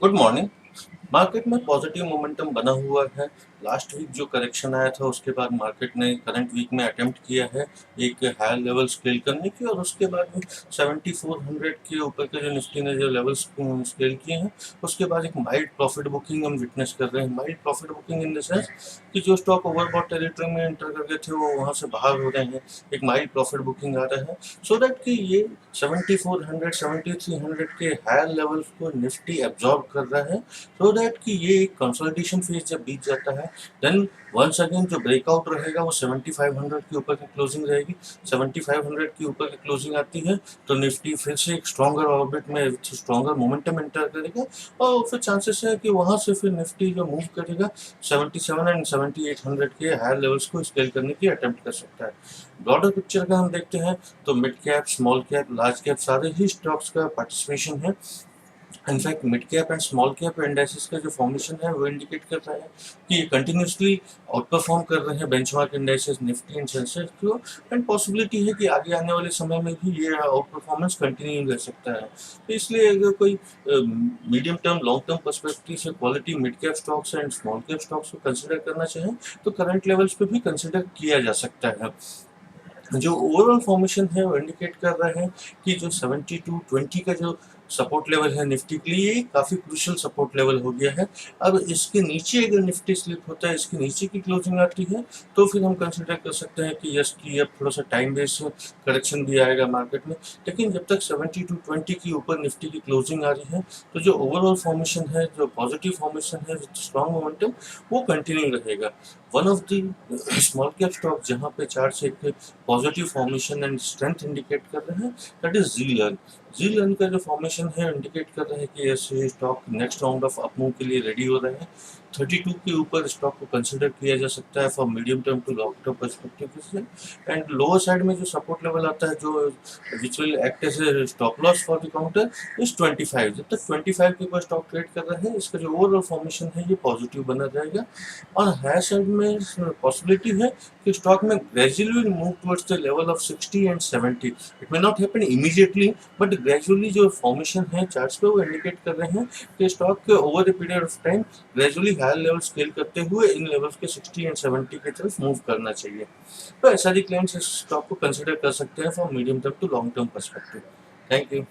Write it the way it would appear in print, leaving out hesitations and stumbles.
Good morning. Market में positive momentum बना हुआ है। लास्ट वीक जो करेक्शन आया था उसके बाद मार्केट ने करंट वीक में अटेम्प्ट किया है एक हायर लेवल स्केल करने की, और उसके बाद भी 7400 के ऊपर के जो निफ्टी ने जो लेवल्स स्केल किए हैं उसके बाद एक माइल्ड प्रॉफिट बुकिंग हम विटनेस कर रहे हैं। Mild profit booking in the sense कि जो स्टॉक ओवरबॉट टेरिटरी में एंटर कर गए थे वो वहाँ से बाहर हो रहे हैं, एक माइल्ड प्रॉफिट बुकिंग आ रहा है, सो दैट कि ये 7400 7300 के हायर लेवल्स को निफ्टी एब्जॉर्ब कर रहा है, सो दैट कि ये एक कंसोलिडेशन फेज जब बीत जाता है देन वंस अगेन जो ब्रेकआउट रहेगा वो 7500 के ऊपर की क्लोजिंग रहेगी। 7500 के ऊपर की क्लोजिंग आती है तो निफ्टी फिर से एक स्ट्रॉन्गर ऑर्बिट में स्ट्रॉन्गर मोमेंटम एंटर करेगा, और फिर चांसेस है कि वहां से फिर निफ्टी जो मूव करेगा 77 एंड 7800 के हायर लेवल्स को स्केल करने की अटेम्प्ट कर सकता है। ब्रॉडर पिक्चर का हम देखते हैं तो mid cap, small cap, large cap सारे ही स्टॉक्स का पार्टिसिपेशन है। In fact mid cap and small cap indexes का जो फॉर्मेशन है वो इंडिकेट कर रहा है कि ये कंटिन्यूसली आउट परफॉर्म कर रहे हैं benchmark indexes, Nifty and Sensex को, एंड पॉसिबिलिटी है कि आगे आने वाले समय में भी ये आउट परफॉर्मेंस कंटिन्यू रह सकता है। तो इसलिए अगर कोई medium term long term perspective से quality mid cap stocks and small cap stocks को कंसिडर करना चाहें तो करंट लेवल्स पे भी कंसिडर किया जा सकता है। जो ओवरऑल फॉर्मेशन है वो इंडिकेट कर रहे हैं कि जो 7220 का जो सपोर्ट लेवल है निफ्टी के लिए काफ़ी क्रूशियल सपोर्ट लेवल हो गया है। अब इसके नीचे अगर निफ्टी स्लिप होता है, इसके नीचे की क्लोजिंग आती है तो फिर हम कंसिडर कर सकते हैं कि यस कि अब थोड़ा सा टाइम बेस्ड करेक्शन भी आएगा मार्केट में। लेकिन जब तक 7220 के ऊपर निफ्टी की क्लोजिंग आ रही है तो जो ओवरऑल फॉर्मेशन है, जो पॉजिटिव फॉर्मेशन है विद स्ट्रॉन्ग मोमेंटम, वो कंटिन्यू रहेगा। One of the small cap stock जहाँ पे चार्ट से एक positive formation and strength indicate कर रहे हैं दैट इज जीलर्न। जीलर्न का जो फॉर्मेशन है इंडिकेट कर रहा है कि ऐसे stock next round of up move के लिए रेडी हो रहे हैं। 32 के ऊपर स्टॉक को कंसिडर किया जा सकता है for medium term to long term perspective से। एंड लोअर साइड में जो सपोर्ट लेवल आता है जो which will act as a stop loss for the counter is 25। जब तक 25 के ऊपर स्टॉक ट्रेड कर रहे हैं इसका जो ओवरऑल फॉर्मेशन है ये पॉजिटिव बना रहेगा। और हायर साइड में पॉसिबिलिटी है कि स्टॉक में gradually move towards the level of 60 and 70। It may not happen immediately but gradually जो फॉर्मेशन है चार्ट्स पे वो इंडिकेट कर रहे हैं कि स्टॉक के over the period of time gradually higher level scale करते हुए इन लेवल्स के 60 एंड 70 की तरफ मूव करना चाहिए। तो ऐसा क्लाइंट्स इस स्टॉक को कंसिडर कर सकते हैं for medium term to long term perspective. Thank you.